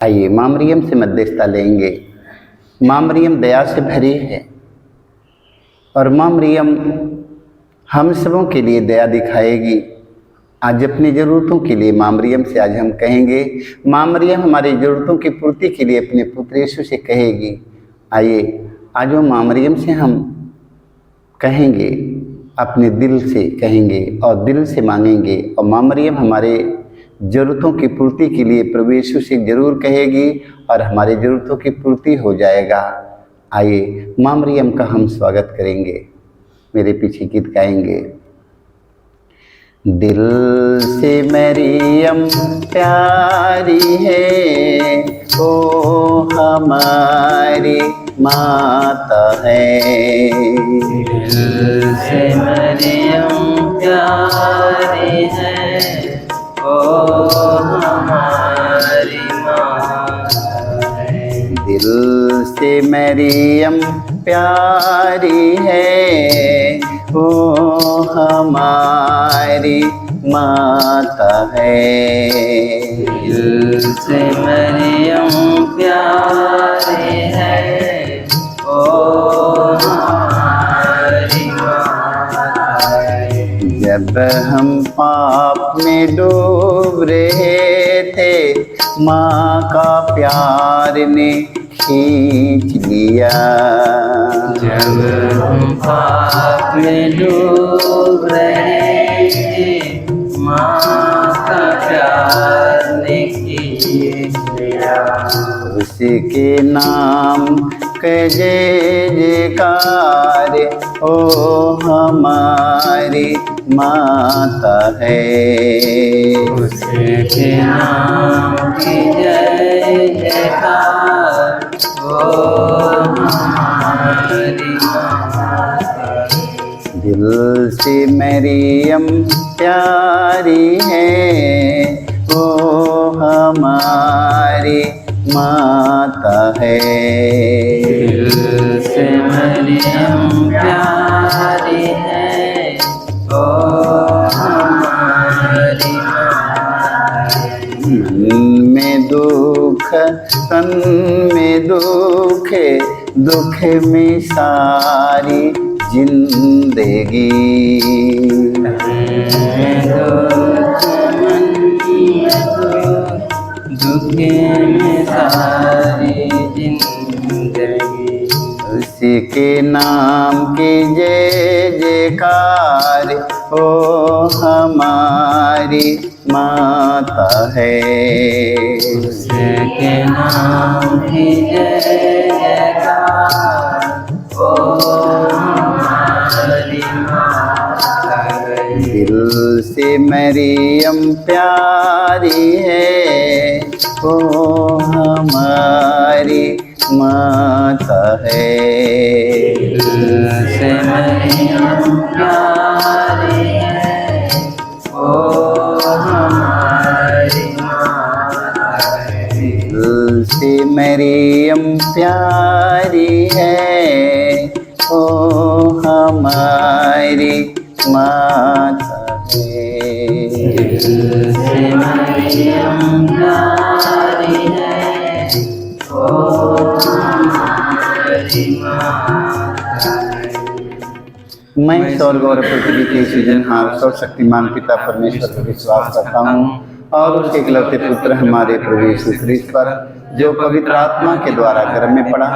आइए माँ मरियम से मध्यस्थता लेंगे। माँ मरियम दया से भरी है और माँ मरियम हम सबों के लिए दया दिखाएगी। आज अपनी ज़रूरतों के लिए माँ मरियम से आज हम कहेंगे। माँ मरियम हमारी ज़रूरतों की पूर्ति के लिए अपने पुत्र यीशु से कहेगी। आइए आज वो माँ मरियम से हम कहेंगे, अपने दिल से कहेंगे और दिल से मांगेंगे। और माँ मरियम हमारे ज़रूरतों की पूर्ति के लिए प्रभु यीशु से ज़रूर कहेगी और हमारी ज़रूरतों की पूर्ति हो जाएगा। आइए माँ मरियम का हम स्वागत करेंगे। मेरे पीछे गीत गाएंगे। दिल से मरियम प्यारी है, ओ हमारी माता है। दिल से मरियम प्यारी है, ओ हमारी माता है। दिल से मरियम प्यारी है, ओ हमारी माता है। दिल से मरियम प्यारी है, ओ हमारी माता है। जब हम पाप में डूब रहे थे, माँ का प्यार ने खींच लिया। जब हम पाप में डूब रहे थे, माँ का प्यार ने खींच लिया। उसके नाम के जय जयकार, ओ हमारी माता है। उसके नाम की जय जयकार, ओ हमारी माता है। दिल से मरियम प्यारी है, ओ हमारी माता है। दिल से मरियम प्यारी है, ओ हमारी माता है। मन में दुख तन में दुख, दुख में सारी जिंदगी। दुख में सारी जिंदगी। उसके नाम की जय जयकार, ओ हमारी माता है। उसके नाम की जय जयकार, ओ हमारी माता है। दिल से मरियम प्यारी है, ओ हमारी माता है। दिल से मरियम प्यारी है, ओ हमारी माता है। दिल से मरियम प्यारी है, ओ हमारी माता है। दिल से मरियम प्यारी है, ओ हमारी माता है। मैं स्वर्ग और पृथ्वी के सृजनहार सर्वशक्तिमान पिता परमेश्वर पर विश्वास करता हूँ और उसके इकलौते पुत्र हमारे प्रभु यीशु ख्रीस्त पर, जो पवित्र आत्मा के द्वारा गर्भ में पड़ा,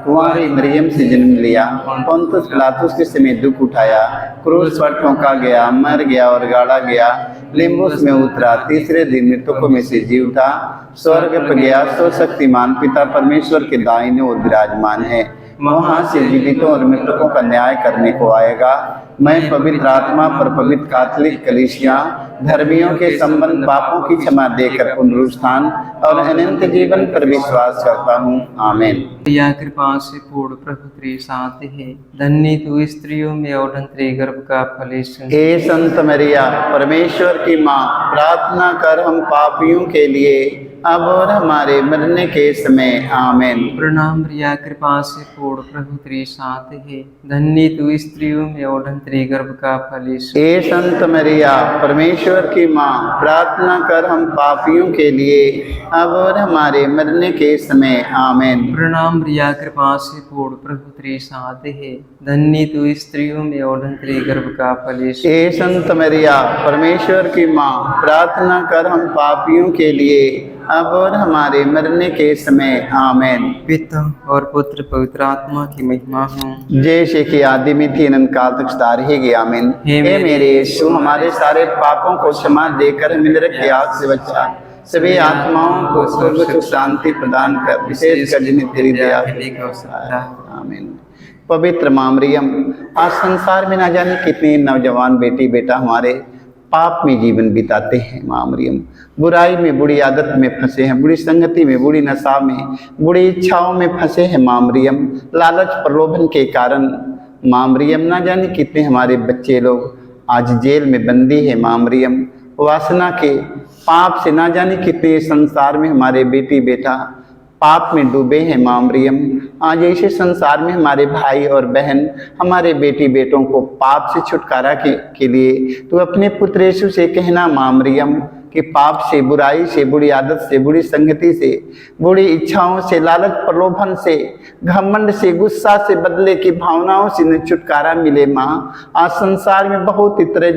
कुंवारी मरियम से जन्म लिया, पुन्तियुस पिलातुस के समय दुख उठाया, क्रूस पर ठोंका गया, मर गया और गाड़ा गया, लिम्बुस में उतरा, तीसरे दिन मृतकों में से जी उठा, स्वर्ग पर गया, सर्वशक्तिमान पिता परमेश्वर के दाहिने ओर विराजमान है। वहाँ से जीवितों और मृतकों का न्याय करने को आएगा। मैं पवित्र आत्मा पर पवित्र कैथोलिक कलीसिया, धर्मियों के संबंध, पापों की क्षमा देकर पुनरुत्थान और अनंत जीवन पर विश्वास करता हूँ। आमीन। या कृपा से पूर्ण प्रभु तेरे साथ है, धन्य तू स्त्रियों में और धन्य तेरे गर्भ का फल यीशु। हे संत मरिया, परमेश्वर की माँ, प्रार्थना कर हम पापियों के लिए अब और हमारे मरने के समय आमीन। प्रणाम प्रिया कृपा से पूर्ण प्रभु तेरे साथ है, धन्य तू स्त्रियों में और धन्य तेरे गर्भ का फल यीशु। हे संत मरिया परमेश्वर की माँ, प्रार्थना कर हम पापियों के लिए अब और हमारे मरने के समय आमीन। प्रणाम प्रिया कृपा से पूर्ण प्रभु तेरे साथ है, धन्य तू स्त्रियों में और धन्य तेरे गर्भ का फल यीशु। हे संत मरिया परमेश्वर की माँ, प्रार्थना कर हम पापियों के लिए अब और हमारे मरने के समय आमीन। पिता और पुत्र पवित्र आत्मा की महिमा हो, जैसे कि आदि में थी अनंत काल तक सदा रहेगी आमीन। हे हे मेरे यीशु, हमारे सारे पापों को क्षमा देकर हमें नरक की आग से बचा, सभी आत्माओं को स्वर्ग सुख शांति प्रदान कर, विशेष कर जिन्हें तेरी दया की आवश्यकता है। आमीन। पवित्र माँ मरियम, आज संसार में ना जाने कितने नौजवान बेटी बेटा हमारे पाप में जीवन बिताते हैं। माँ मरियम, बुराई में, बुरी आदत में फंसे हैं, बुरी संगति में, बुरी नशा में, बुरी इच्छाओं में फंसे हैं। माँ मरियम, लालच प्रलोभन के कारण माँ मरियम ना जाने कितने हमारे बच्चे लोग आज जेल में बंदी है। माँ मरियम, वासना के पाप से ना जाने कितने संसार में हमारे बेटी बेटा पाप में डूबे हैं। माँ मरियम, आज ऐसे संसार में हमारे भाई और बहन, हमारे बेटी बेटों को पाप से छुटकारा के लिए तो अपने पुत्र यीशु से कहना माँ मरियम कि पाप से, बुराई से, बुरी आदत से, बुरी संगति से, बुरी इच्छाओं से, लालच प्रलोभन से, घमंड से, गुस्सा से, बदले की भावनाओं से न छुटकारा मिले। माँ, आज संसार में बहुत इतने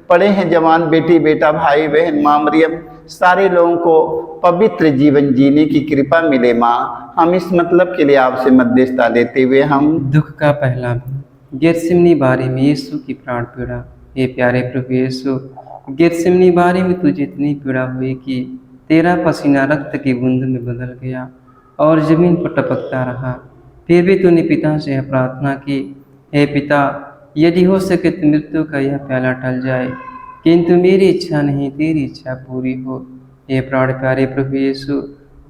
पड़े हैं जवान बेटी बेटा भाई बहन। माँ मरियम, सारे लोगों को पवित्र जीवन जीने की कृपा मिले। माँ, हम इस मतलब के लिए आपसे मध्यस्थता लेते हुए हम दुख का पहला गेतसेमनी बारी में यीशु की प्राण पीड़ा। हे प्यारे प्रभु यीशु, गेतसेमनी बारी में तुझे इतनी पीड़ा हुई कि तेरा पसीना रक्त की बूंद में बदल गया और जमीन पर टपकता रहा। फिर भी तूने पिता से यह प्रार्थना की, हे पिता, यदि हो सके तो मृत्यु का यह प्याला टल जाए, किंतु मेरी इच्छा नहीं तेरी इच्छा पूरी हो। हे प्राण प्यारे प्रभु यीशु,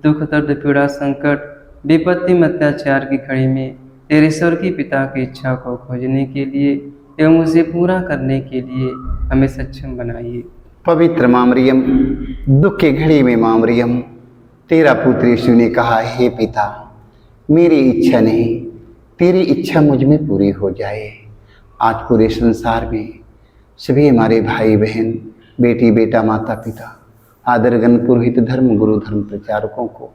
दुख दर्द पीड़ा संकट विपत्ति में अत्याचार की घड़ी में तेरे स्वर्गीय पिता की इच्छा को खोजने के लिए एवं उसे पूरा करने के लिए हमें सक्षम बनाइए। पवित्र माँ मरियम, दुख की घड़ी में माँ मरियम, तेरा पुत्र यीशु ने कहा, हे पिता, मेरी इच्छा नहीं तेरी इच्छा मुझ में पूरी हो जाए। आज पूरे संसार में सभी हमारे भाई बहन, बेटी बेटा, माता पिता, आदरगण पुरोहित, धर्म गुरु, धर्म प्रचारकों को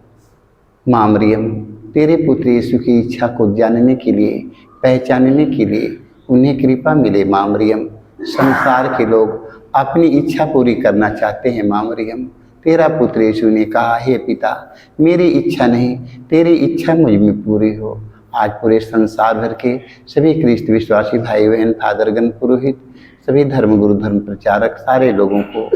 माँ मरियम तेरे पुत्र यीशु की इच्छा को जानने के लिए, पहचानने के लिए उन्हें कृपा मिले। माँ मरियम, संसार के लोग अपनी इच्छा पूरी करना चाहते हैं। माँ मरियम, तेरा पुत्र यीशु ने कहा, हे पिता, मेरी इच्छा नहीं तेरी इच्छा मुझ में पूरी हो। आज पूरे संसार भर के सभी ख्रिस्त विश्वासी भाई बहन, फादरगण, पुरोहित, सभी धर्मगुरु, धर्म प्रचारक, सारे लोगों को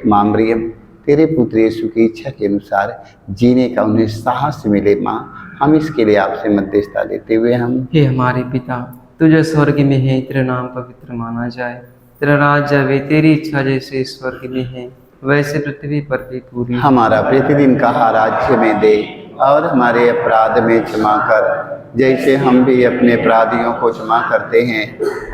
माँ मरियम तेरे पुत्र यीशु की इच्छा के अनुसार जीने का उन्हें साहस मिले। माँ, हम इसके लिए आपसे मध्यस्थता लेते हुए हम हे हमारे पिता, तुझे स्वर्ग में है, तेरा नाम पवित्र माना जाए, तेरा राज्य आवे, तेरी इच्छा जैसे स्वर्ग में है वैसे पृथ्वी पर भी पूरी। हमारा प्रतिदिन का आहार आज हमें दे और हमारे अपराध में क्षमा कर, जैसे हम भी अपने अपराधियों को क्षमा करते हैं,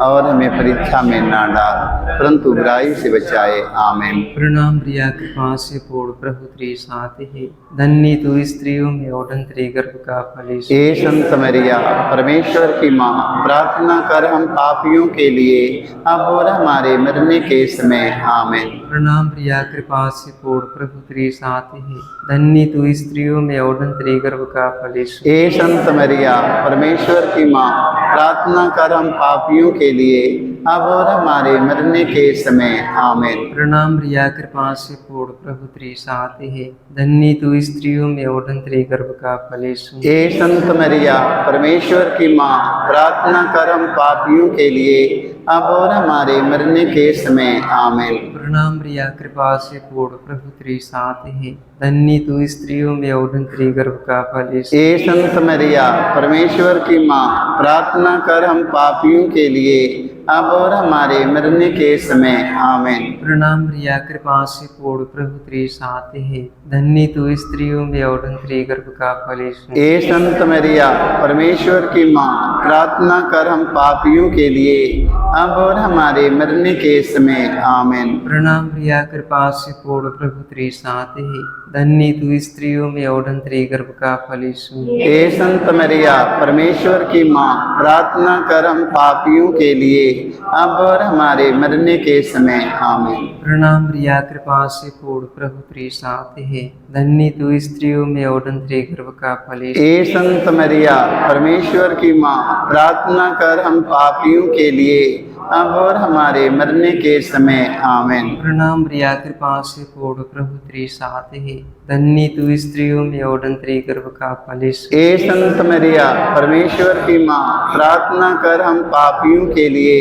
और हमें परीक्षा में ना डाल परंतु बुराई से बचाए। आमीन। प्रणाम प्रिया कृपा से पूर्ण प्रभु तेरे साथ है, धन्य तू स्त्रियों में और धन्य तेरे गर्भ का फल यीशु। हे संत मरिया परमेश्वर की माँ, प्रार्थना कर हम पापियों के लिए अब और हमारे मरने के समय। आमीन। प्रणाम प्रिया कृपा से पूर्ण प्रभु तेरे साथ है, धन्य तू स्त्रियों में और धन्य तेरे गर्भ का फल यीशु। हे संत मरिया परमेश्वर की माँ, प्रार्थना कर हम पापियों के लिए अब और हमारे मरने के समय। आमीन। प्रणाम प्रिया कृपा से पूर्ण प्रभु तेरे साथ है, धन्य तू स्त्रियों में और धन्य तेरे गर्भ का फल यीशु। हे संत मरिया परमेश्वर की माँ, प्रार्थना कर हम पापियों के लिए अब और हमारे मरने के समय। आमीन। प्रणाम प्रिया कृपा से पूर्ण प्रभु तेरे साथ है, धन्य तू स्त्रियों में और धन्य तेरे गर्भ का फल यीशु। हे संत मरिया परमेश्वर की माँ, प्रार्थना कर हम पापियों के लिए अब और हमारे मरने के समय आमीन। प्रणाम मरिया, कृपा से पूर्ण, प्रभु तेरे साथ है, धन्य तू स्त्रियों में और तेरे गर्भ का फल यीशु। ए संत मरिया, परमेश्वर की माँ, प्रार्थना कर हम पापियों के लिए अब और हमारे मरने के समय आमीन। प्रणाम मरिया, कृपा से पूर्ण, प्रभु तेरे साथ है, धन्य तू स्त्रियों में और तेरे गर्भ का फल यीशु। हे संत मरिया, परमेश्वर की माँ, प्रार्थना कर हम पापियों के लिए अब और हमारे मरने के समय आमीन। प्रणाम मरिया, कृपा से पूर्ण, प्रभु तेरे साथ है, धन्य तू स्त्रियों में और तेरे गर्भ का फल यीशु। हे संत मरिया, परमेश्वर की माँ, प्रार्थना कर हम पापियों के लिए अब और हमारे मरने के समय आमीन। प्रणाम मरिया, कृपा से पूर्ण, प्रभु तेरे साथ है, धन्य तू स्त्रियों में और तेरे गर्भ का फल यीशु। हे संत मरिया, परमेश्वर की माँ, प्रार्थना कर हम पापियों के लिए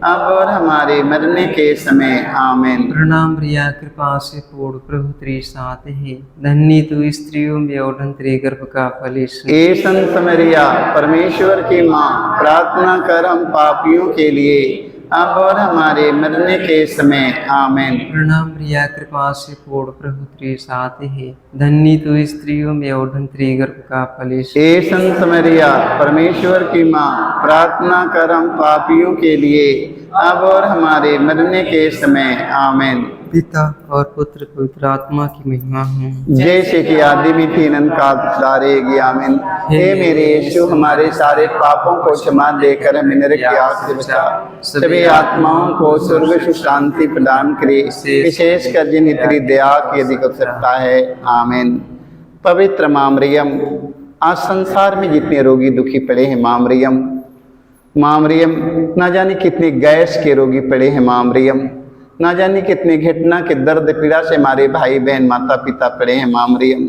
अब और हमारे मरने के समय आमीन। प्रणाम मरिया, कृपा से पूर्ण, प्रभु तेरे साथ है, धन्य तू स्त्रियों में और तेरे गर्भ का फल यीशु। हे संत मरिया, परमेश्वर की माँ, प्रार्थना कर हम पापियों के लिए अब और हमारे मरने के समय आमीन। प्रणाम मरिया, कृपा से पूर्ण, प्रभु तेरे साथ है, धन्य तू स्त्रियों में और तेरे गर्भ का फल यीशु। हे संत मरिया, परमेश्वर की माँ, प्रार्थना कर हम पापियों के लिए अब और हमारे मरने के समय आमीन। पिता और पुत्र पवित्र आत्मा की महिमा हो। जैसे कि आदि में थी, अनंत काल तक रहेगी आमीन। हे मेरे यीशु, हमारे सारे पापों को क्षमा देकर हमें नरक की आग से बचा, सभी आत्माओं को स्वर्ग सुख शांति प्रदान करे, विशेषकर जिन्हें तेरी दया की अधिक आवश्यकता है आमीन। पवित्र माँ मरियम, आज संसार में जितने रोगी दुखी पड़े हैं माँ मरियम, न जाने कितने गैस के रोगी पड़े हैं माँ मरियम, ना जाने कितने घटना के दर्द पीड़ा से हमारे भाई बहन माता पिता पड़े हैं माँ मरियम,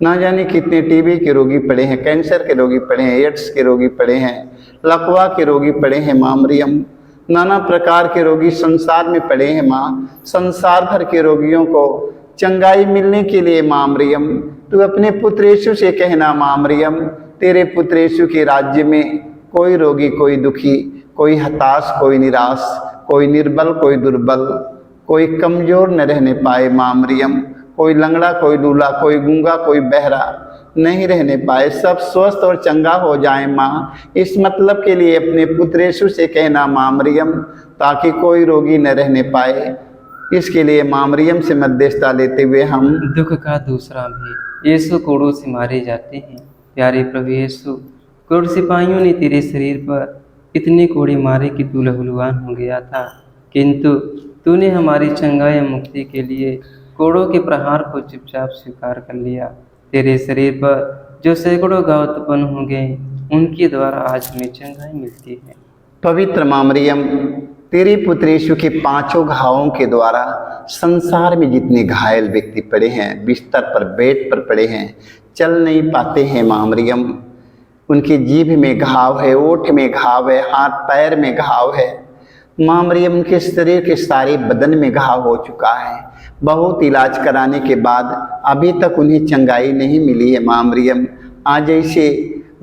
ना जाने कितने टीबी के रोगी पड़े हैं, कैंसर के रोगी पड़े हैं, एड्स के रोगी पड़े हैं, लकवा के रोगी पड़े हैं माँ मरियम, नाना प्रकार के रोगी संसार में पड़े हैं माँ। संसार भर के रोगियों को चंगाई मिलने के लिए माँ मरियम, तू अपने पुत्र यीशु से कहना माँ मरियम, तेरे पुत्र यीशु के राज्य में कोई रोगी, कोई दुखी, कोई हताश, कोई निराश, कोई निर्बल, कोई दुर्बल, कोई कमजोर न रहने पाए माँ मरियम, कोई लंगड़ा, कोई लूला, कोई गूंगा, कोई बहरा नहीं रहने पाए, सब स्वस्थ और चंगा हो जाए माँ। इस मतलब के लिए अपने पुत्र यीशु से कहना माँ मरियम, ताकि कोई रोगी न रहने पाए। इसके लिए माँ मरियम से मध्यस्थता लेते हुए हम दुख का दूसरा भी, यीशु कोड़ों से मारे जाते हैं। प्यारे प्रभु यीशु, कोड़ सिपाहियों ने तेरे शरीर पर इतने कोड़े मारे कि तू लहूलुहान हो गया था, किंतु तूने हमारी चंगाई और मुक्ति के लिए कोड़ों के प्रहार को चुपचाप स्वीकार कर लिया। तेरे शरीर पर जो सैकड़ों घाव उत्पन्न हो गए, उनके द्वारा आज हमें चंगाई मिलती है। पवित्र माँ मरियम, तेरे पुत्र यीशु के 5 घावों के द्वारा संसार में जितने घायल व्यक्ति पड़े हैं, बिस्तर पर बेड पर पड़े हैं, चल नहीं पाते हैं माँ मरियम, उनकी जीभ में घाव है, ओठ में घाव है, हाथ पैर में घाव है माँ मरियम, उनके शरीर के सारे बदन में घाव हो चुका है। बहुत इलाज कराने के बाद अभी तक उन्हें चंगाई नहीं मिली है माँ मरियम। आज ऐसे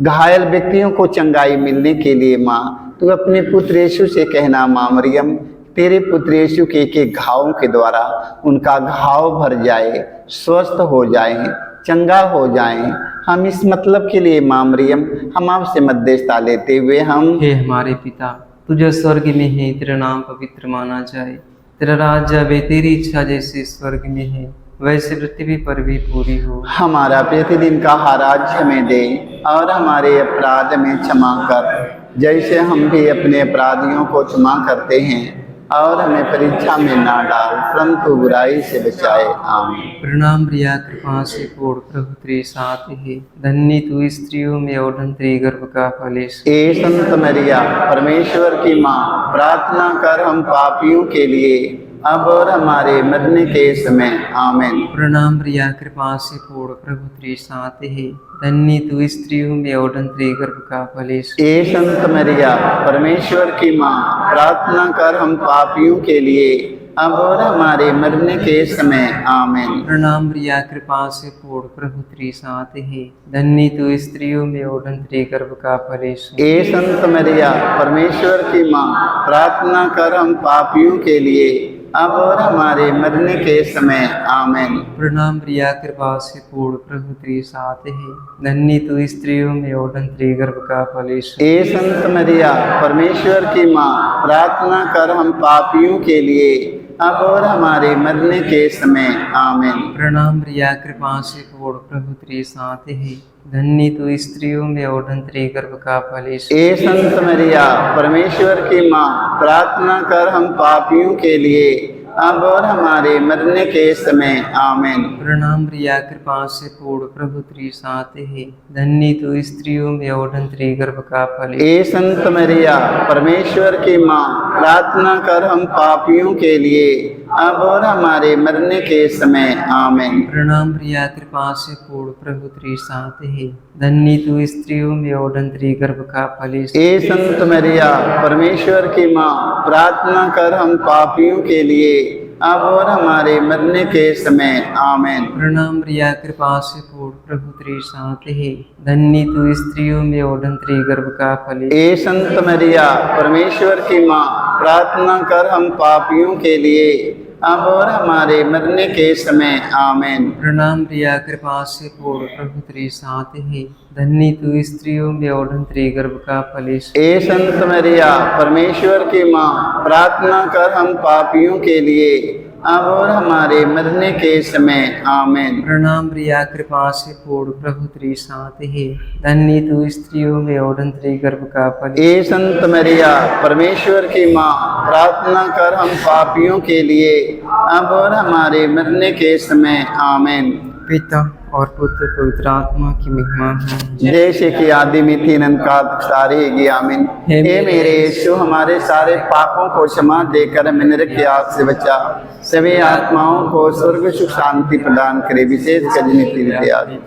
घायल व्यक्तियों को चंगाई मिलने के लिए माँ, तू अपने पुत्र यीशु से कहना माँ मरियम, तेरे पुत्र यीशु के एक घावों के द्वारा उनका घाव भर जाए, स्वस्थ हो जाए, चंगा हो जाए। हम इस मतलब के लिए माँ मरियम, हम आपसे मध्यस्थता लेते हुए हम हे हमारे पिता, तू जो स्वर्ग में है, तेरा नाम पवित्र माना जाए, तेरा राज्य आवे, तेरी इच्छा जैसे स्वर्ग में है वैसे पृथ्वी पर भी पूरी हो। हमारा प्रतिदिन का आहार हमें दे, और हमारे अपराध में क्षमा कर, जैसे हम भी अपने अपराधियों को क्षमा करते हैं, और हमें परीक्षा में ना डाल, परंतु बुराई से बचाए आमीन। प्रणाम मरिया, कृपा से पूर्ण, प्रभु तेरे साथ है, धन्य तू स्त्रियों में और तेरे गर्भ का फल यीशु। हे संत मरिया, परमेश्वर की माँ, प्रार्थना कर हम पापियों के लिए अब और हमारे मरने के समय आमीन। प्रणाम मरिया, कृपा से पूर्ण, प्रभु तेरे साथ है, धन्य तू स्त्रियों में और तेरे गर्भ का फल यीशु। हे संत मरिया, परमेश्वर की माँ, प्रार्थना कर हम पापियों के लिए अब और हमारे मरने के समय आमीन। प्रणाम प्रिया, कृपा से पूर्ण, प्रभु तेरे साथ है, धन्य तू स्त्रियों में और तेरे गर्भ का फल यीशु। ए संत मरिया, परमेश्वर की माँ, प्रार्थना कर हम पापियों के लिए, अब और हमारे मरने के समय आमीन। प्रणाम प्रिया, कृपा से पूर्ण, प्रभु तेरे साथ है, धन्य तू स्त्रियों में और तेरे गर्भ का फल यीशु। ए संत मरिया, परमेश्वर की माँ, प्रार्थना कर हम पापियों के लिए, अब और हमारे मरने के समय आमीन। प्रणाम प्रिया, कृपा से पूर्ण, प्रभु तेरे साथ है, धन्य तू स्त्रियों में और तेरे गर्भ का फल यीशु। ए संत मरिया, परमेश्वर की माँ, प्रार्थना कर हम पापियों के लिए, अब और हमारे मरने के समय आमीन। प्रणाम प्रिया, कृपा से पूर्ण, प्रभु तेरे साथ है, धन्य तू स्त्रियों में और तेरे गर्भ का फल यीशु। ए संत मरिया, परमेश्वर की माँ, प्रार्थना कर हम पापियों के लिए, अब और हमारे मरने के समय आमीन। प्रणाम प्रिया, कृपा से पूर्ण, प्रभु तेरे साथ है, धन्य तू स्त्रियों में और तेरे गर्भ का फल यीशु। ए संत मरिया, परमेश्वर की माँ, प्रार्थना कर हम पापियों के लिए, अब और हमारे मरने के समय आमीन। प्रणाम प्रिया, कृपा से पूर्ण, प्रभु तेरे साथ है, धन्य तू स्त्रियों में और तेरे गर्भ का फल यीशु। ए संत मरिया, परमेश्वर की माँ, प्रार्थना कर हम पापियों के लिए, अब और हमारे मरने के समय आमीन। प्रणाम प्रिया, कृपा से पूर्ण, प्रभु तेरे साथ है, धन्य तू स्त्रियों में और तेरे गर्भ का फल यीशु। ए संत मरिया, परमेश्वर की माँ, प्रार्थना कर हम पापियों के लिए, अब और हमारे मरने के समय आमीन। प्रणाम प्रिया, कृपा से पूर्ण, प्रभु तेरे साथ है, धन्य तू स्त्रियों में और तेरे गर्भ का फल यीशु। ए संत मरिया, परमेश्वर की माँ, प्रार्थना कर हम पापियों के लिए, अब और हमारे मरने के समय आमीन। पिता और पुत्र पवित्र आत्मा की महिमा हो। जैसे कि आदि में थी अनंत सारी है आमीन। हे मेरे यीशु, हमारे सारे पापों को क्षमा देकर हमें नरक की आग से बचा, सभी आत्माओं को स्वर्ग सुख शांति प्रदान करे, विशेष कर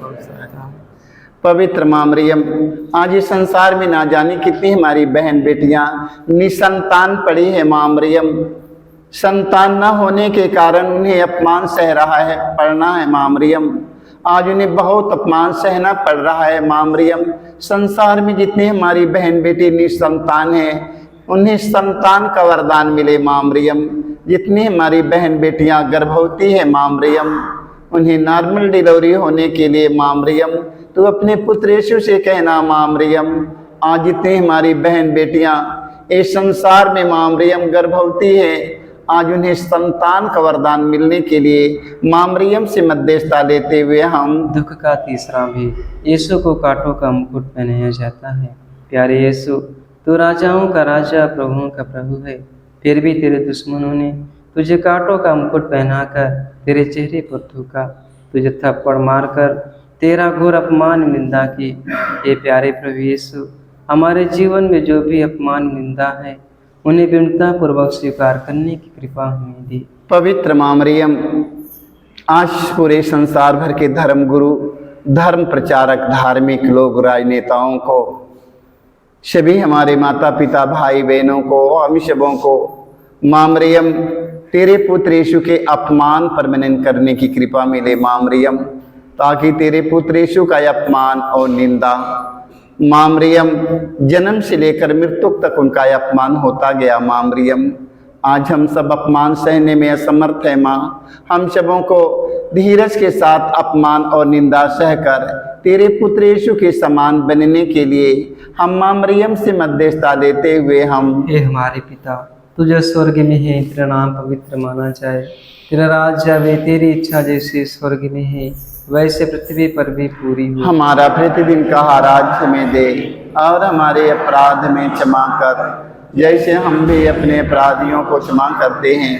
पवित्र माँ मरियम, आज इस संसार में ना जाने कितनी हमारी बहन बेटियां निसंतान पड़ी है। माँ मरियम, संतान न होने के कारण उन्हें अपमान सह रहा है, पड़ना है। माँ मरियम, आज उन्हें बहुत अपमान सहना पड़ रहा है। माँ मरियम, संसार में जितने हमारी बहन बेटी निसंतान हैं, उन्हें संतान का वरदान मिले। माँ मरियम, जितनी हमारी बहन बेटियां गर्भवती है, माँ मरियम, उन्हें नॉर्मल डिलीवरी होने के लिए माँ मरियम तो अपने पुत्र यीशु से कहना। माँ मरियम, आज जितनी हमारी बहन बेटियां इस संसार में माँ मरियम गर्भवती है, आज उन्हें संतान का वरदान मिलने के लिए माँ मरियम से मध्यस्थता लेते हुए हम दुख का तीसरा भी, यीशु को कांटों का मुकुट पहनाया जाता है। प्यारे यीशु, तू राजाओं का राजा, प्रभुओं का प्रभु है, फिर भी तेरे दुश्मनों ने तुझे कांटों का मुकुट पहनाकर तेरे चेहरे पर थूका, तुझे थप्पड़ मारकर तेरा घोर अपमान निंदा की। ये प्यारे प्रभु यीशु, हमारे जीवन में जो भी अपमान निंदा है, उन्हें विनम्रता पूर्वक स्वीकार करने की कृपा हमें दी। पवित्र माँ मरियम, आज पूरे संसार भर के धर्म गुरु, धर्म प्रचारक, धार्मिक लोग, राजनेताओं को, सभी हमारे माता पिता, भाई बहनों को, हम सबों को माँ मरियम तेरे पुत्र यीशु के अपमान पर मनन करने की कृपा मिले। माँ मरियम, ताकि तेरे पुत्र यीशु का अपमान और निंदा, माँ मरियम, जन्म से लेकर मृत्यु तक उनका अपमान होता गया। माँ मरियम, आज हम सब अपमान सहने में असमर्थ है। माँ, हम सबों को धीरज के साथ अपमान और निंदा सहकर तेरे पुत्र यीशु के समान बनने के लिए हम माँ मरियम से मध्यस्थता लेते हुए हम हे हमारे पिता, तुझे स्वर्ग में है, तेरा नाम पवित्र माना जाए, तेरा राज्य आवे, तेरी इच्छा जैसे स्वर्ग में है वैसे पृथ्वी पर भी पूरी हो। हमारा प्रतिदिन का आहार हमें दे, और हमारे अपराध में क्षमा कर, जैसे हम भी अपने अपराधियों को क्षमा करते हैं,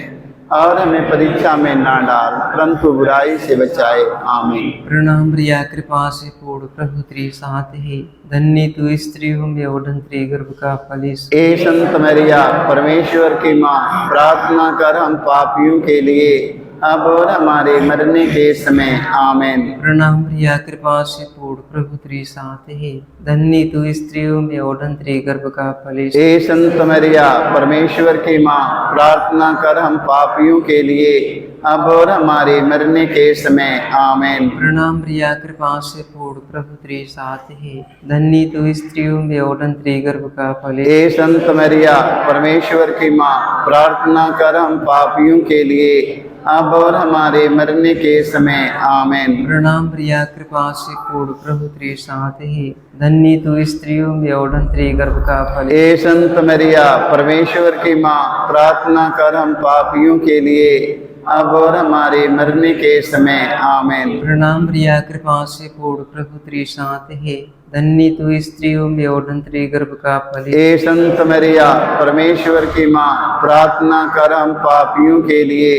और हमें परीक्षा में ना डाल, परंतु बुराई से बचाए। आमीन। प्रणाम प्रिया, कृपा से पूर्ण, प्रभु तेरे साथ है, धन्य तू स्त्रियों में और तेरे गर्भ का फल यीशु। ए संत मरिया, परमेश्वर की माँ, प्रार्थना कर हम पापियों के लिए, अब और हमारे मरने के समय आमीन। प्रणाम प्रिया, कृपा से पूर्ण, प्रभु तेरे साथ है। धन्य तू स्त्रियों में और तेरे गर्भ का फल यीशु। हे संत मरिया, परमेश्वर की माँ, प्रार्थना कर हम पापियों के लिए अब और हमारे मरने के समय आमीन। प्रणाम प्रिया, कृपा से पूर्ण, प्रभु तेरे साथ है। धन्य तू स्त्रियों में और तेरे गर्भ का फल यीशु। हे संत मरिया, परमेश्वर की माँ, प्रार्थना कर हम पापियों के लिए अब और हमारे मरने के समय आमीन। प्रणाम प्रिया, कृपा से पूर्ण, प्रभु तेरे साथ है। धन्य तू स्त्रियों में और तेरे गर्भ का फल यीशु। हे संत मरिया, परमेश्वर की माँ, प्रार्थना कर हम पापियों के लिए अब और हमारे मरने के समय आमीन। प्रणाम प्रिया, कृपा से पूर्ण, प्रभु तेरे साथ है। धन्य तू स्त्रियों में और तेरे गर्भ का फल यीशु। हे संत मरिया, परमेश्वर की माँ, प्रार्थना कर हम पापियों के लिए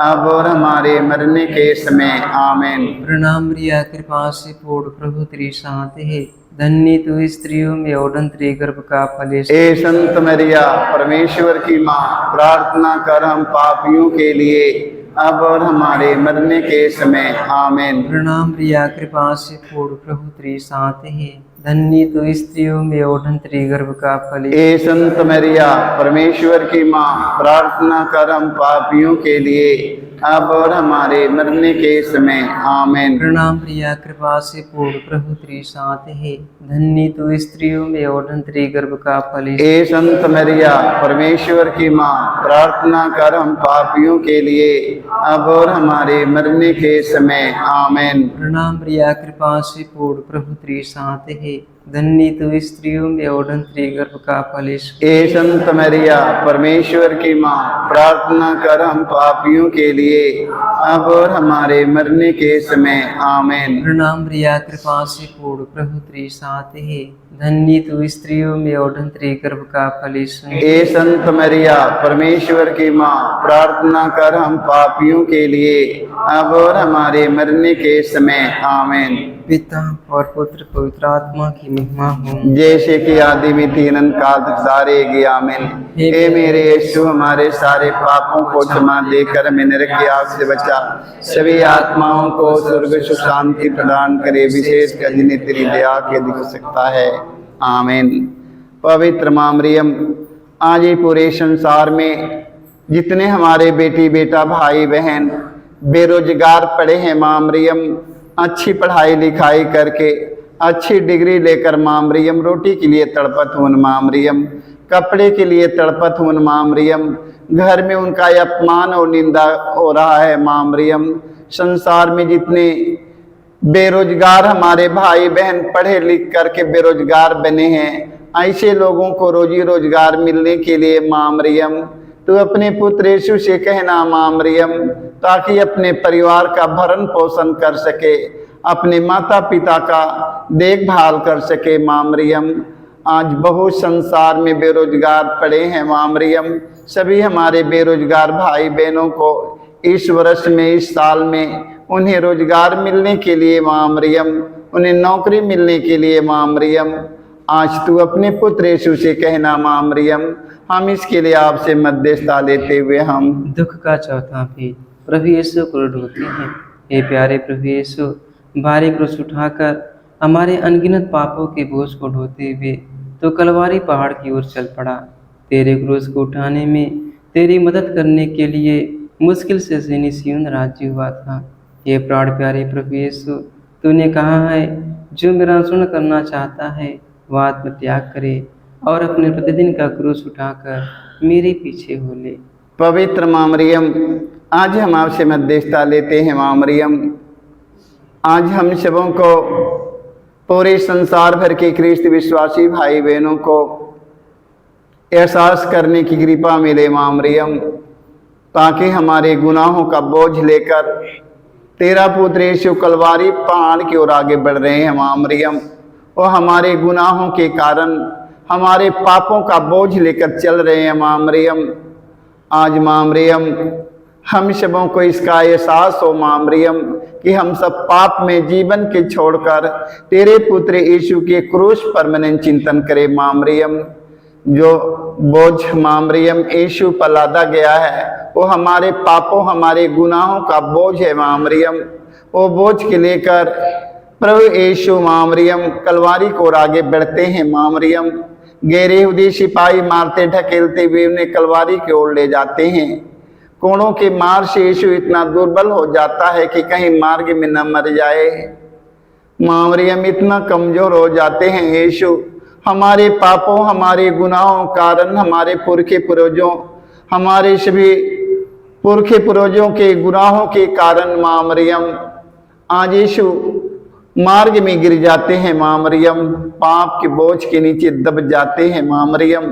अब और हमारे मरने के समय आमीन। प्रणाम प्रिया, कृपा से पूर्ण, प्रभु तेरे साथ है। धन्य तू स्त्रियों में और तेरे गर्भ का फल यीशु। हे संत मरिया, परमेश्वर की माँ, प्रार्थना कर हम पापियों के लिए अब और हमारे मरने के समय आमीन। प्रणाम प्रिया, कृपा से पूर्ण, प्रभु तेरे साथ है। धन्य तू स्त्रियों में और तेरे गर्भ का फल यीशु। हे संत मरिया, परमेश्वर की माँ, प्रार्थना कर हम पापियों के लिए अब और हमारे मरने के समय आमीन। प्रणाम प्रिया, कृपा से पूर्ण, प्रभु तेरे साथ है। धन्य तू स्त्रियों में और तेरे गर्भ का फल यीशु। हे संत मरिया, परमेश्वर की माँ, प्रार्थना कर हम पापियों के लिए अब और हमारे मरने के समय आमीन। प्रणाम प्रिया, कृपा से पूर्ण, प्रभु तेरे साथ है। धन्य तू स्त्रियों में और तेरे गर्भ का फल यीशु। हे संत मरिया, परमेश्वर की माँ, प्रार्थना कर हम पापियों के लिए अब और हमारे मरने के समय आमीन। प्रणाम प्रिया, कृपा से पूर्ण, प्रभु तेरे साथ है। धन्य तू स्त्रियों में और तेरे गर्भ का फल यीशु। हे संत मरिया, परमेश्वर की माँ, प्रार्थना कर हम पापियों के लिए अब और हमारे मरने के समय आमीन। पिता और पुत्र पवित्र आत्मा की महिमा हो, जैसे कि आदि में थी अनंत काल तक सारे गे आमीन। हे मेरे यीशु, हमारे सारे पापों को क्षमा देकर हमें नरक की आग से बचा, सभी आत्माओं को स्वर्ग सुख शांति प्रदान करे, विशेष कर जिन्हें तेरी दया के अधिक हो सकता है आमीन। पवित्र माँ मरियम, आज ये पूरे संसार में जितने हमारे बेटी बेटा भाई बहन बेरोजगार पड़े हैं माँ मरियम, अच्छी पढ़ाई लिखाई करके अच्छी डिग्री लेकर माँ मरियम रोटी के लिए तड़पत हुन माँ मरियम, कपड़े के लिए तड़पत हुन माँ मरियम, घर में उनका अपमान और निंदा हो रहा है माँ मरियम। संसार में जितने बेरोजगार हमारे भाई बहन पढ़े लिख करके बेरोजगार बने हैं, ऐसे लोगों को रोजी रोजगार मिलने के लिए माँ मरियम तू अपने पुत्र यीशु से कहना माँ मरियम, ताकि अपने परिवार का भरण पोषण कर सके, अपने माता पिता का देखभाल कर सके माँ मरियम। आज बहुत संसार में बेरोजगार पड़े हैं माँ मरियम, सभी हमारे बेरोजगार भाई बहनों को इस वर्ष में इस साल में उन्हें रोजगार मिलने के लिए माँ मरियम, उन्हें नौकरी मिलने के लिए माँ मरियम, आज तू अपने पुत्र यीशु से कहना माँ मरियम। हम इसके लिए आपसे मध्यस्थता लेते हुए हम दुख का चौथा भेद, प्रभु यीशु को ढोते हैं। हे प्यारे प्रभु यीशु, भारी क्रूस उठाकर हमारे अनगिनत पापों के बोझ को ढोते हुए तो कलवारी पहाड़ की ओर चल पड़ा। तेरे क्रूस को उठाने में तेरी मदद करने के लिए मुश्किल से सियोन राज्य हुआ था। ये प्राण प्यारे प्रभु यीशु, तूने कहा है जो मेरा अनुसरण करना चाहता है वह आत्म त्याग करे और अपने प्रतिदिन का क्रूस उठाकर मेरे पीछे हो ले। पवित्र माँ मरियम, आज हम आपसे मध्यस्थता लेते हैं माँ मरियम। आज हम सबों को, पूरे संसार भर के ख्रिस्त विश्वासी भाई बहनों को एहसास करने की कृपा मिले माँ मरियम, ताकि हमारे गुनाहों का बोझ लेकर तेरा पुत्र यीशु कलवारी पहाड़ की ओर आगे बढ़ रहे हैं माँ मरियम। और हमारे गुनाहों के कारण हमारे पापों का बोझ लेकर चल रहे हैं माँ मरियम। आज माँ मरियम, हम सबों को इसका एहसास हो माँ मरियम कि हम सब पाप में जीवन के छोड़कर तेरे पुत्र यीशु के क्रूस पर मनन चिंतन करें माँ मरियम। जो बोझ माँ मरियम यीशु पर लादा गया है वो हमारे पापों हमारे गुनाहों का बोझ है माँ मरियम। वो बोझ के लेकर प्रभु यीशु माँ मरियम कलवारी को और आगे बढ़ते हैं माँ मरियम। गैर यहूदी सिपाही मारते ढकेलते हुए उन्हें कलवारी की ओर ले जाते हैं। कोड़ों के मार से यीशु इतना दुर्बल हो जाता है कि कहीं मार्ग में न मर जाए। माँ मरियम इतना कमजोर हो जाते हैं यीशु हमारे पापों हमारे गुनाहों कारण, हमारे पुरखे पूर्वजों, हमारे सभी पुरखे पूर्वजों के गुनाहों के कारण माँ मरियम आज यीशु मार्ग में गिर जाते हैं माँ मरियम। पाप के बोझ के नीचे दब जाते हैं माँ मरियम।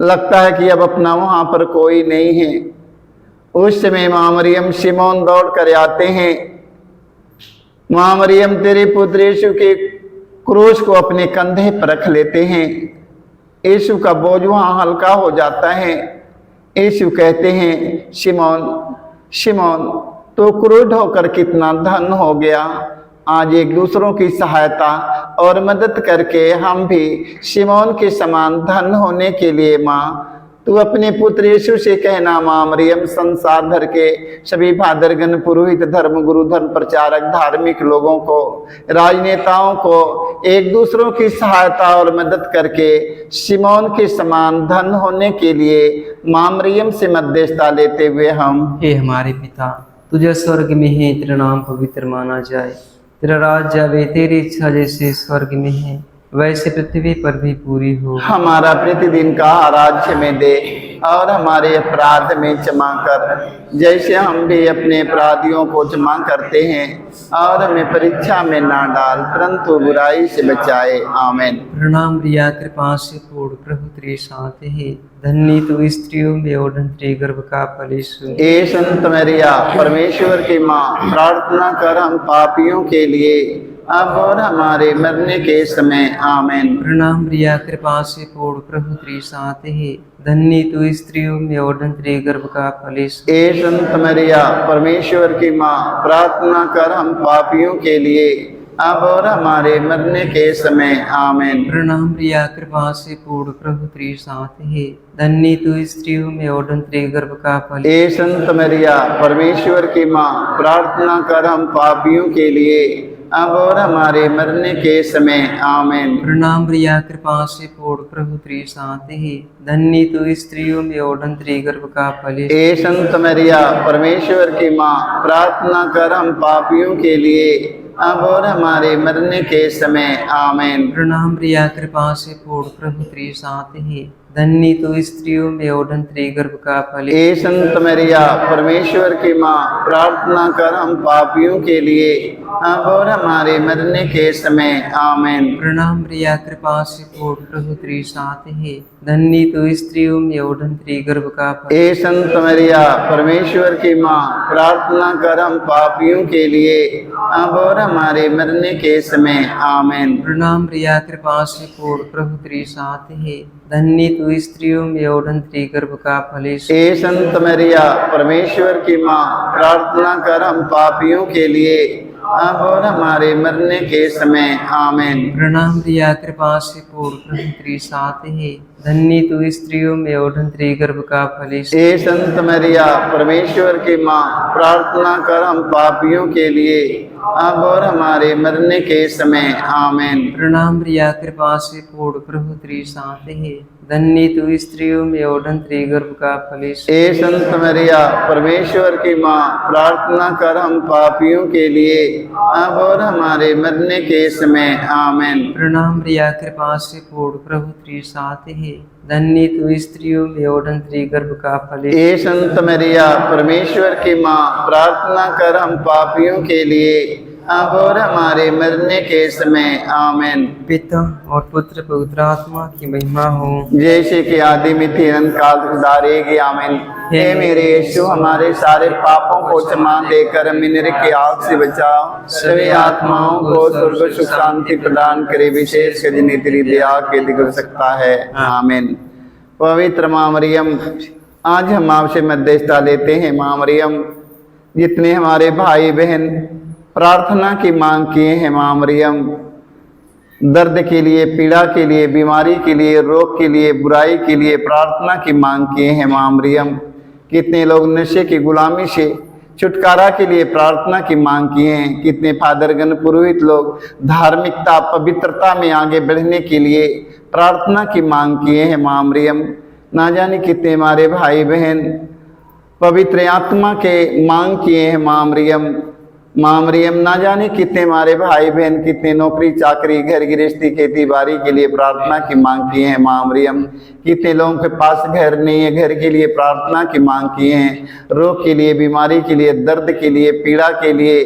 लगता है कि अब अपना वहां पर कोई नहीं है। उस समय माँ मरियम शिमोन दौड़ कर आते हैं। माँ मरियम तेरे पुत्र यीशु के क्रूस को अपने कंधे पर रख लेते हैं। यीशु का बोझ वहां हल्का हो जाता है। यीशु कहते हैं शिमोन शिमोन तो क्रूर होकर कितना धन हो गया। आज एक दूसरों की सहायता और मदद करके हम भी शिमोन के समान धन होने के लिए माँ तू अपने पुत्र यीशु से कहना माँ मरियम संसार भर के सभी भादरगण पुरोहित धर्म गुरु धर्म प्रचारक धार्मिक लोगों को राजनेताओं को एक दूसरों की सहायता और मदद करके शिमोन के समान धन होने के लिए माँ मरियम से मध्यस्थता लेते हुए हम हे हमारे पिता तुझे स्वर्ग में है, तेरा नाम पवित्र माना जाए, तेरा राज्य आवे, तेरी इच्छा जैसे स्वर्ग में है वैसे पृथ्वी पर भी पूरी हो। हमारा प्रतिदिन का राज्य में दे और हमारे अपराध में क्षमा कर जैसे हम भी अपने अपराधियों को क्षमा करते हैं, और हमें परीक्षा में ना डाल परंतु बुराई से बचाए। आमीन। प्रणाम प्रिया कृपा से पूर्ण प्रभु तेरे साथ है, धन्य तू स्त्रियों में और धन्य तेरे गर्भ का फल यीशु। ए संत मरिया परमेश्वर की माँ प्रार्थना कर हम पापियों के लिए अब और हमारे मरने के समय। आमीन। प्रणाम प्रिया कृपा से पूर्ण प्रभु तेरे साथ है, धन्य तू स्त्रियों में और धन्य तेरे गर्भ का फल यीशु। ए संत मरिया परमेश्वर की माँ प्रार्थना कर हम पापियों के लिए अब और हमारे मरने के समय। आमीन। प्रणाम प्रिया कृपा से पूर्ण प्रभु तेरे साथ है, धन्य तू स्त्रियों में और धन्य तेरे गर्भ का फल। ए संत मरिया परमेश्वर की माँ प्रार्थना कर हम पापियों के लिए अब और हमारे मरने के समय। आमीन। प्रणाम प्रिया कृपा से पूर्ण प्रभु तेरे साथ है, धन्य तू स्त्रियों में और धन्य तेरे गर्भ का फल। ए संत मरिया परमेश्वर की माँ प्रार्थना कर हम पापियों के लिए अब और हमारे मरने के समय। आमीन। प्रणाम प्रिया कृपा से पूर्ण प्रभु तेरे साथ है, धन्य तू स्त्रियों में और धन्य तेरे गर्भ का फल। ए संत मरिया परमेश्वर की माँ प्रार्थना कर हम पापियों के लिए अब और हमारे मरने के समय। आमीन। प्रणाम प्रिया कृपा से पूर्ण प्रभु तेरे साथ है, धन्य तू स्त्रियों में और धन्य तेरे गर्भ का फल। ए संत मरिया परमेश्वर की माँ प्रार्थना कर हम पापियों के लिए अब और हमारे मरने के समय। आमीन। प्रणाम प्रिया कृपा से पूर्ण प्रभु तेरे साथ है, धन्य तू स्त्रियों में और धन्य तेरे गर्भ का फल। ए संत मरिया परमेश्वर की माँ प्रार्थना कर हम पापियों के लिए अब और हमारे मरने के समय। आमीन। प्रणाम प्रिया कृपा से पूर्ण प्रभु तेरे साथ है, धन्य तू स्त्रियों में और धन्य तेरे गर्भ का फल। ए संत मरिया परमेश्वर की माँ प्रार्थना कर हम पापियों के लिए अब और हमारे मरने के समय। आमीन। प्रणाम प्रिया कृपा से पूर्ण प्रभु तेरे साथ है, धन्य तू स्त्रियों में और धन्य तेरे गर्भ का फल। ए संत मरिया परमेश्वर की माँ प्रार्थना कर हम पापियों के लिए अब और हमारे मरने के समय। आमीन। प्रणाम प्रिया कृपा से पूर्ण प्रभु तेरे साथ है, धन्य तू स्त्रियों में और धन्य तेरे गर्भ का फल। ए संत मरिया परमेश्वर की माँ प्रार्थना कर हम पापियों के लिए अब और हमारे मरने के समय। आमीन। पिता और पुत्र पवित्र आत्मा की महिमा हो, जैसे कि आदि में थी अनंत काल तक रहेगी। आमीन। हे मेरे यीशु हमारे सारे पापों को क्षमा देकर हमें नरक की आग से बचाओ, सभी आत्माओं को स्वर्ग सुख शांति प्रदान करे, विशेष कर जिन्हें तेरी दया के दिख सकता है। आमीन। पवित्र माँ मरियम आज हम आपसे मध्यस्थता लेते हैं। माँ मरियम जितने हमारे भाई बहन प्रार्थना की मांग किए हैं, माँ मरियम दर्द के लिए, पीड़ा के लिए, बीमारी के लिए, रोग के लिए, बुराई के लिए प्रार्थना की मांग किए हैं, माँ मरियम कितने लोग नशे की गुलामी से छुटकारा के लिए प्रार्थना की मांग किए हैं। कितने फादरगण पुरोहित लोग धार्मिकता पवित्रता में आगे बढ़ने के लिए प्रार्थना की मांग किए हैं। माँ मरियम, ना जाने कितने हमारे भाई बहन पवित्र आत्मा के मांग किए हैं। माँ मरियम, ना जाने कितने हमारे भाई बहन कितने नौकरी चाकरी घर गृहस्थी खेती बाड़ी के लिए प्रार्थना की मांग किए हैं। माँ मरियम, कितने लोगों के पास घर नहीं है, घर के लिए प्रार्थना की मांग किए हैं। रोग के लिए, बीमारी के लिए, दर्द के लिए, पीड़ा के लिए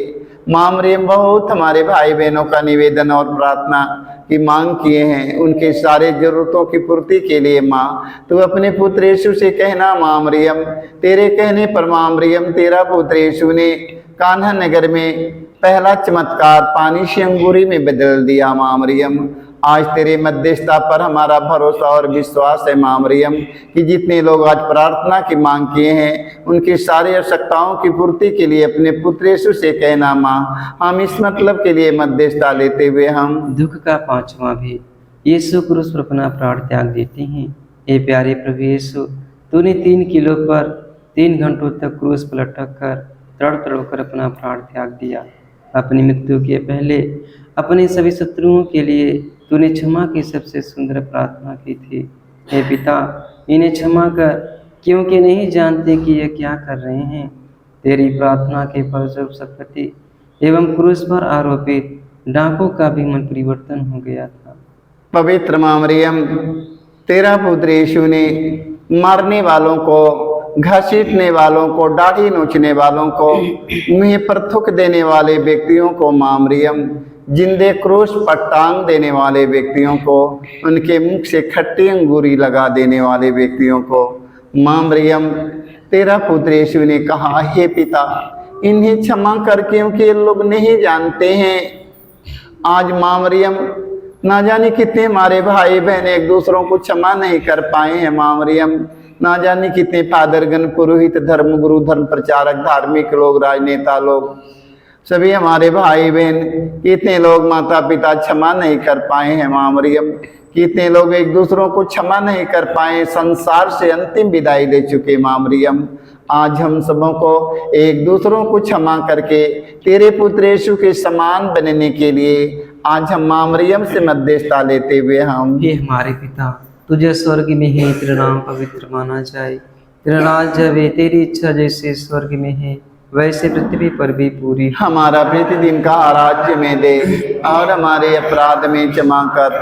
माँ मरियम बहुत हमारे भाई बहनों का निवेदन और प्रार्थना की मांग किए हैं। उनके सारे जरूरतों की पूर्ति के लिए माँ तू अपने पुत्र यीशु से कहना। माँ मरियम, तेरे कहने पर माँ मरियम तेरा पुत्र यीशु ने कान्हा नगर में पहला चमत्कार पानी से अंगूरी में बदल दिया। माँ मरियम, आज तेरे मध्यस्थता पर हमारा भरोसा और विश्वास है। माँ मरियम, कि जितने लोग आज प्रार्थना की मांग किए हैं उनकी सारी आवश्यकताओं की पूर्ति के लिए अपने पुत्र यीशु से कहना। माँ, हम इस मतलब के लिए मध्यस्थता लेते हुए हम दुख का पांचवा भी यीशु क्रूस पर अपना प्राण त्याग देते हैं। हे प्यारे प्रभु यीशु, तूने 3 किलो पर 3 घंटों तक क्रूस पर लटक कर तड़प कर अपना प्राण त्याग दिया। अपनी मृत्यु के पहले अपने सभी शत्रुओं के लिए तूने क्षमा की सबसे सुंदर प्रार्थना की थी। हे पिता, इन्हें क्षमा कर, क्योंकि नहीं जानते कि ये क्या कर रहे हैं। तेरी प्रार्थना के फलस्वरूप सतपति एवं क्रूस पर आरोपित डाकुओं का भी मन परिवर्तन हो गया था। पवित्र माँ मरियम, तेरा पुत्र यीशु ने मारने वालों को, घसीटने वालों को, दाढ़ी नोचने वालों को, मुंह पर थूक देने वाले व्यक्तियों को, माँ मरियम जिंदे क्रूस पर टांग देने वाले व्यक्तियों को, उनके मुख से खट्टी अंगूरी लगा देने वाले व्यक्तियों को, माँ मरियम तेरा पुत्र यीशु ने कहा, हे पिता, इन्हें क्षमा कर, क्योंकि ये लोग नहीं जानते हैं। आज माँ मरियम, ना जाने कितने हमारे भाई बहन एक दूसरों को क्षमा नहीं कर पाए हैं। माँ मरियम, ना जाने कितने फादरगण पुरोहित धर्मगुरु धर्म प्रचारक धार्मिक लोग राजनेता लोग सभी हमारे भाई बहन कितने लोग माता पिता क्षमा नहीं कर पाए हैं। माँ मरियम, कितने लोग एक दूसरों को क्षमा नहीं कर पाए, संसार से अंतिम विदाई ले चुके। माँ मरियम, आज हम सबों को एक दूसरों को क्षमा करके तेरे पुत्र यीशु के समान बनने के लिए आज हम माँ मरियम से मध्यस्थता लेते हुए हम हे हमारे पिता, तुझे स्वर्ग में है, तेरा नाम पवित्र माना जाए, तेरा राज्य आवे, तेरी इच्छा जैसे स्वर्ग में है वैसे पृथ्वी पर भी पूरी। हमारा प्रतिदिन का आराध्य में दे और हमारे अपराध में क्षमा कर,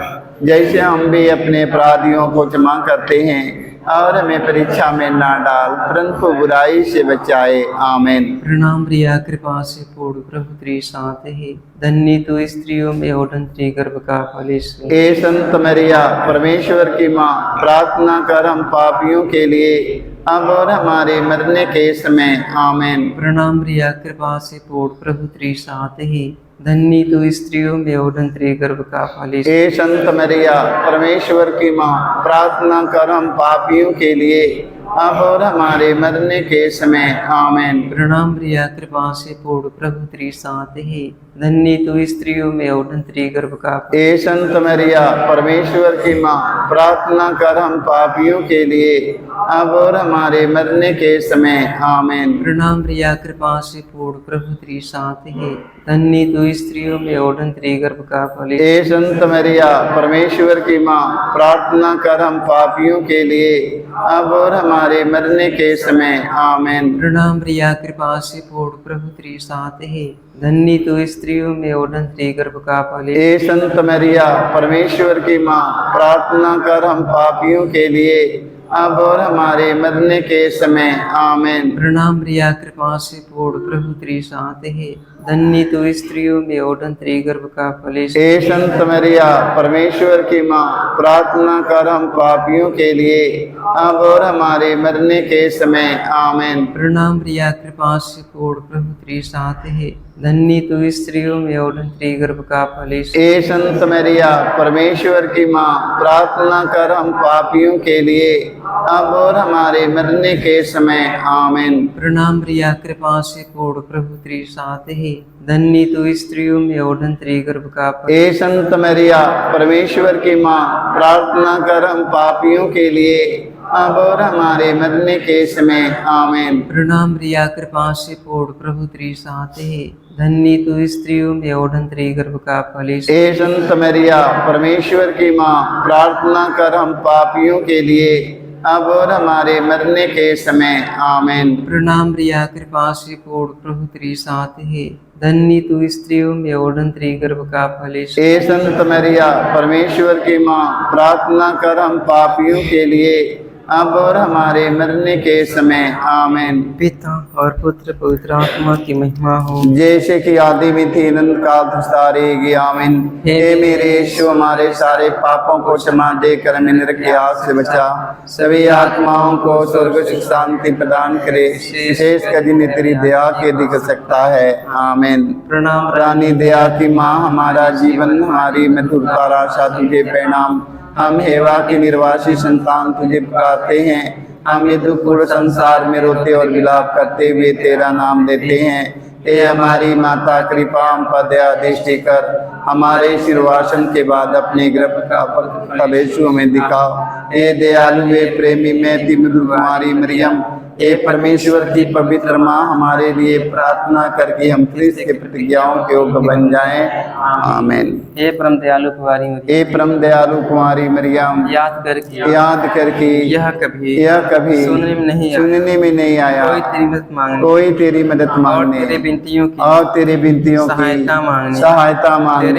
जैसे हम भी अपने अपराधियों को क्षमा करते हैं, और हमें परीक्षा में ना डाल परंतु बुराई से बचाए। आमीन। प्रणाम प्रिया, कृपा से पूर्ण प्रभु तेरे साथ है, धन्य तू स्त्रियों में और धन्य गर्भ का फल यीशु। ए संत मरिया, परमेश्वर की माँ, प्रार्थना कर हम पापियों के लिए अब और हमारे मरने के समय। आमीन। प्रणाम प्रिया, कृपा से पूर्ण प्रभु तेरे साथ है, धन्य तू स्त्रियों में और धन्य गर्भ का फल यीशु। ए संत मरिया, परमेश्वर की माँ, प्रार्थना कर हम पापियों के लिए अब और हमारे मरने के समय। आमीन। प्रणाम प्रिया, कृपा से पूर्ण प्रभु तेरे साथ है, धन्य तू स्त्रियों में और धन्य गर्भ का फल। ए संत मरिया, परमेश्वर की माँ, प्रार्थना कर हम पापियों के लिए अब और हमारे मरने के समय। आमीन। प्रणाम प्रिया, कृपा से पूर्ण प्रभु तेरे साथ है, धन्य तू स्त्रियों में और धन्य गर्भ का फल। ए संत मरिया, परमेश्वर की माँ, प्रार्थना कर हम पापियों के लिए अब और हमारे मरने के समय। आमीन। प्रणाम प्रिया, कृपा से पूर्ण प्रभु तेरे साथ है, धन्य तू स्त्रियों में और धन्य गर्भ का फल। ए संत मरिया, परमेश्वर की माँ, प्रार्थना कर हम पापियों के लिए अब और हमारे मरने के समय। आमीन। प्रणाम प्रिया, कृपा से पूर्ण प्रभु तेरे साथ है, धन्य तू स्त्रियों में और धन्य गर्भ का फल। ए संत मरिया, परमेश्वर की माँ, प्रार्थना कर हम पापियों के लिए अब और हमारे मरने के समय। आमीन। प्रणाम प्रिया, कृपा से पूर्ण प्रभु तेरे साथ है, धन्य तू स्त्रियों में और धन्य गर्भ का फल। ए संत मरिया, परमेश्वर की माँ, प्रार्थना कर हम पापियों के लिए अब और हमारे मरने के समय। आमीन। प्रणाम प्रिया, कृपा से पूर्ण प्रभु तेरे साथ है, धन्य तू स्त्रियों में और धन्य गर्भ का फल। ए संत मरिया, परमेश्वर की माँ, प्रार्थना कर हम पापियों के लिए अब और हमारे मरने के समय आमीन। प्रणाम रिया कृपा से पूर्ण प्रभु तेरे साथ है, धन्य तू स्त्रियों में और तेरे गर्भ का फल यीशु। हे संत मरिया परमेश्वर की माँ, प्रार्थना कर हम पापियों के लिए अब और हमारे मरने के समय आमीन। प्रणाम रिया कृपा से पूर्ण प्रभु तेरे साथ है, धन्य तू स्त्रियों में और तेरे गर्भ का फल यीशु। हे संत मरिया परमेश्वर की माँ, प्रार्थना कर हम पापियों के लिए अब और हमारे मरने के समय आमीन। पिता और पुत्र पवित्र आत्मा की महिमा हो, जैसे कि आदि में थी अनंत काल सारेगी आमीन। हे मेरे यीशु, हमारे सारे पापों को क्षमा देकर हमें नरक की आग से बचा, सभी आत्माओं को स्वर्ग सुख शांति प्रदान करे, विशेष कर जिन्हें तेरी दया के दिख सकता है आमीन। प्रणाम रानी दया की माँ, हमारा जीवन हमारी मधुरता आशा तुझे प्रणाम। हम हेवा की निर्वासी संतान तुझे पुकारते हैं, हम ये दुखपूर्ण संसार में रोते और विलाप करते हुए तेरा नाम लेते हैं। हे हमारी माता, कृपा हम पर दया दृष्टि कर, हमारे सिरवासन के बाद अपने गर्भ का फल यीशु हमें दिखाओ। हे दयालु वे प्रेमी में मधुर कुमारी मरियम, हे परमेश्वर की पवित्र माँ, हमारे लिए प्रार्थना करके हम क्रिस्त के प्रतिज्ञाओं के योग्य बन जाएं आमीन। हे परम दयालु कुमारी मरियम, हे परम दयालु कुमारी मरियम, याद करके यह कभी सुनने में नहीं आया, सुनने में नहीं आया, कोई तेरी मदद मांगने कोई तेरी मदद और मांगने तेरे बिनतियों की और तेरे बिनतियों की सहायता मांगने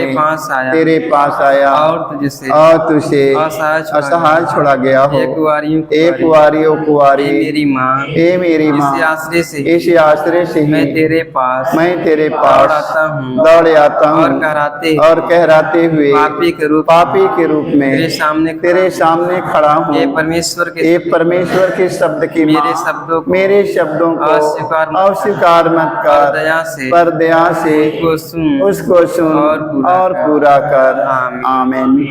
तेरे पास आया और तुझसे असहाय छोड़ा गया हो। एक कुवारी मेरी माँ, हे मेरी माँ, इस आश्रय से ही मैं तेरे पास दौड़ आता हूँ और कहराते हुए पापी के रूप में तेरे सामने खड़ा हूँ। हे परमेश्वर के शब्द की मेरे शब्दों को अस्वीकार मत कर, पर दया से उसको सुन और पूरा कर आमीन।